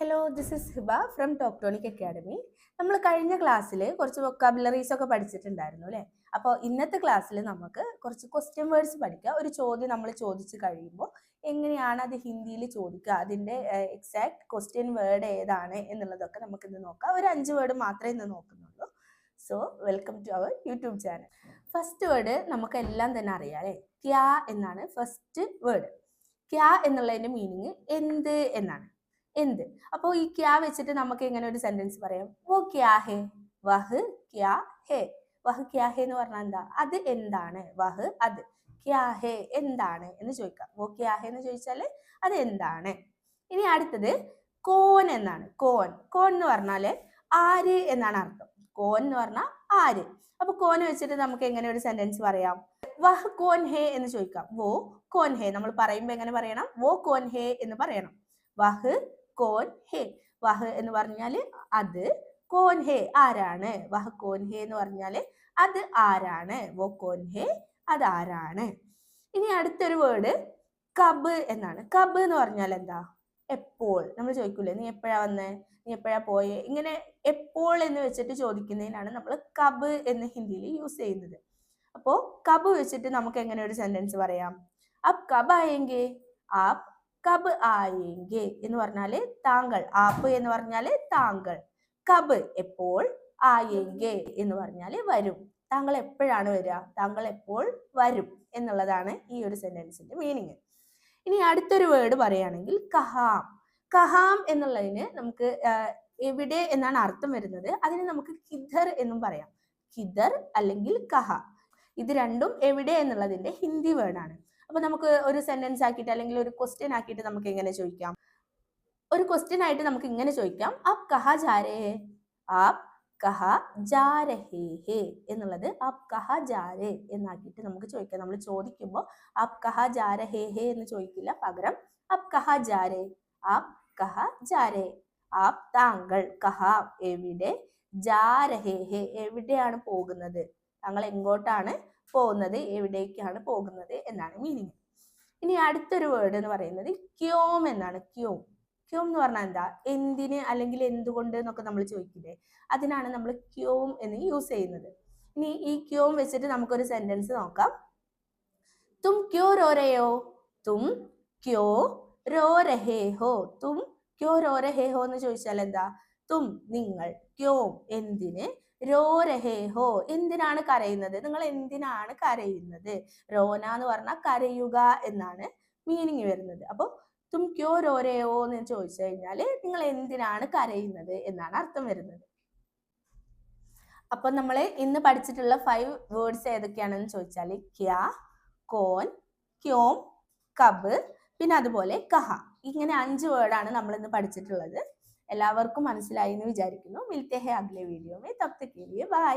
Hello, this is Hiba from ടോക്ടോണിക് academy. നമ്മൾ കഴിഞ്ഞ ക്ലാസ്സിൽ കുറച്ച് വൊക്കാബുലറീസ് ഒക്കെ പഠിച്ചിട്ടുണ്ടായിരുന്നു അല്ലേ? അപ്പോൾ ഇന്നത്തെ ക്ലാസ്സിൽ നമുക്ക് കുറച്ച് ക്വസ്റ്റ്യൻ വേർഡ്സ് പഠിക്കാം. ഒരു ചോദ്യം നമ്മൾ ചോദിച്ചു കഴിയുമ്പോൾ എങ്ങനെയാണ് അത് ഹിന്ദിയിൽ ചോദിക്കുക, അതിൻ്റെ എക്സാക്ട് ക്വസ്റ്റ്യൻ വേർഡ് ഏതാണ് എന്നുള്ളതൊക്കെ നമുക്കിന്ന് നോക്കാം. ഒരു 5 വേർഡ് മാത്രമേ ഇന്ന് നോക്കുന്നുള്ളൂ. So welcome to our YouTube channel. First word നമുക്കെല്ലാം തന്നെ അറിയാം അല്ലേ? ക്യാ എന്നാണ് ഫസ്റ്റ് വേർഡ്. ക്യാ എന്നുള്ളതിൻ്റെ മീനിങ് എന്ത് എന്നാണ്. എന്ത്. അപ്പോൾ ഈ ക്യാ വെച്ചിട്ട് നമുക്ക് എങ്ങനെ ഒരു സെന്റൻസ് പറയാം? വോ ക്യാ ഹേ, വഹ് ക്യാ ഹേ. വഹ് ക്യാ ഹേ എന്ന് പറഞ്ഞാൽ എന്താ? അത് എന്താണ്. വഹ് അത്, ക്യാ ഹേ എന്താണ് എന്ന് ചോദിക്കാം. വോ ക്യാ ഹേ എന്ന് ചോദിച്ചാൽ അത് എന്താണ്. ഇനി അടുത്തത് കോൻ എന്നാണ്. കോൻ. കോൻ എന്ന് പറഞ്ഞാൽ ആര് എന്നാണ് അർത്ഥം. കോൻ എന്ന് പറഞ്ഞാൽ ആര്. അപ്പൊ കോൻ വെച്ചിട്ട് നമുക്ക് എങ്ങനെ ഒരു സെന്റൻസ് പറയാം? വഹ് കോൻ ഹേ എന്ന് ചോദിക്കാം. വോ കോൻ ഹേ നമ്മൾ പറയുമ്പോൾ എങ്ങനെ പറയണം? വോ കോൻ ഹേ എന്ന് പറയണം. വഹ് കോൻ ഹേ. വഹ് എന്ന് പറഞ്ഞാൽ അത്, കോൻ ഹേ ആരാണ്. വഹ് കോൻ ഹേ എന്ന് പറഞ്ഞാൽ അത് ആരാണ്. വോ കോൻ ഹേ അത് ആരാണ്. ഇനി അടുത്തൊരു വേർഡ് കബ് എന്നാണ്. കബ് എന്ന് പറഞ്ഞാൽ എന്താ? എപ്പോൾ. നമ്മൾ ചോദിക്കൂലേ, നീ എപ്പോഴാ വന്നേ, നീ എപ്പോഴാ പോയേ, ഇങ്ങനെ എപ്പോൾ എന്ന് വെച്ചിട്ട് ചോദിക്കുന്നതിനാണ് നമ്മൾ കബ് എന്ന് ഹിന്ദിയിൽ യൂസ് ചെയ്യുന്നത്. അപ്പോൾ കബ് വെച്ചിട്ട് നമുക്ക് എങ്ങനെ ഒരു സെന്റൻസ് പറയാം? അബ് കബ് ആയെങ്കെ, ആപ് കബ് ആയെങ്കെ എന്ന് പറഞ്ഞാല് താങ്കൾ. ആപ്പ് എന്ന് പറഞ്ഞാല് താങ്കൾ. കബ് എപ്പോൾ, ആയെങ്കെ എന്ന് പറഞ്ഞാല് വരും. താങ്കൾ എപ്പോഴാണ് വരിക, താങ്കൾ എപ്പോൾ വരും എന്നുള്ളതാണ് ഈ ഒരു സെന്റൻസിന്റെ മീനിങ്. ഇനി അടുത്തൊരു വേർഡ് പറയുകയാണെങ്കിൽ കഹാം. കഹാം എന്നുള്ളതിന് നമുക്ക് എവിടെ എന്നാണ് അർത്ഥം വരുന്നത്. അതിന് നമുക്ക് കിധർ എന്നും പറയാം. കിധർ അല്ലെങ്കിൽ കഹ. ഇത് രണ്ടും എവിടെ എന്നുള്ളതിന്റെ ഹിന്ദി വേർഡാണ്. അപ്പൊ നമുക്ക് ഒരു സെന്റൻസ് ആക്കിയിട്ട് അല്ലെങ്കിൽ ഒരു ക്വസ്റ്റ്യൻ ആക്കിയിട്ട് നമുക്ക് എങ്ങനെ ചോദിക്കാം? ഒരു ക്വസ്റ്റ്യൻ ആയിട്ട് നമുക്ക് ഇങ്ങനെ ചോദിക്കാം, ആപ് കഹാ ജാ രഹേ ഹേ, ആപ് കഹാ ജാ രഹേ ഹേ എന്നുള്ളത് ആപ് കഹാ ജാ രേ എന്നാക്കിയിട്ട് നമുക്ക് ചോദിക്കാം. നമ്മൾ ചോദിക്കുമ്പോൾ ആപ് കഹാ ജാ രഹേ ഹേ എന്ന് ചോദിക്കില്ല, പകരം ആപ് കഹാ ജാ രേ, ആപ് കഹാ ജാ രേ. ആപ് താങ്കൾ, കഹാ എവിടെ, ജാ രഹേ ഹേ എവിടെയാണ് പോകുന്നത്, താങ്കൾ എങ്ങോട്ടാണ് പോകുന്നത്, എവിടേക്കാണ് പോകുന്നത് എന്നാണ് മീനിങ്. ഇനി അടുത്തൊരു വേർഡ് എന്ന് പറയുന്നത് ക്യോം എന്നാണ്. ക്യോം. ക്യോം എന്ന് പറഞ്ഞാൽ എന്താ? എന്തിന് അല്ലെങ്കിൽ എന്തുകൊണ്ട് എന്നൊക്കെ നമ്മൾ ചോദിക്കില്ലേ, അതിനാണ് നമ്മൾ ക്യോം എന്ന് യൂസ് ചെയ്യുന്നത്. ഇനി ഈ ക്യോം വെച്ചിട്ട് നമുക്കൊരു സെന്റൻസ് നോക്കാം. തും ക്യോ രോ രഹേ ഹോ, തും ക്യോ രോ രഹേ ഹോ. തും ക്യോ രോ രഹേ ഹോ എന്ന് ചോദിച്ചാൽ എന്താ? തും നിങ്ങൾ, ക്യോം എന്തിന്, രോ രഹേ ഹോ എന്തിനാണ് കരയുന്നത്, നിങ്ങൾ എന്തിനാണ് കരയുന്നത്. റോന എന്ന് പറഞ്ഞാൽ കരയുക എന്നാണ് മീനിങ് വരുന്നത്. അപ്പോൾ തും ക്യോ രോ രഹേ ഹോ എന്ന് ചോദിച്ചു കഴിഞ്ഞാൽ നിങ്ങൾ എന്തിനാണ് കരയുന്നത് എന്നാണ് അർത്ഥം വരുന്നത്. അപ്പൊ നമ്മൾ ഇന്ന് പഠിച്ചിട്ടുള്ള 5 വേർഡ്സ് ഏതൊക്കെയാണെന്ന് ചോദിച്ചാൽ ക്യാ, കോൻ, ക്യോം, കബ്, പിന്നെ അതുപോലെ കഹ. ഇങ്ങനെ 5 വേർഡാണ് നമ്മൾ ഇന്ന് പഠിച്ചിട്ടുള്ളത്. എല്ലാവർക്കും മനസ്സിലായി എന്ന് വിചാരിക്കുന്നു. മിൽത്തെ ഹേ അഗ്ലേ വീഡിയോ മേ, തബ് തക് കേ ലിയേ ബൈ.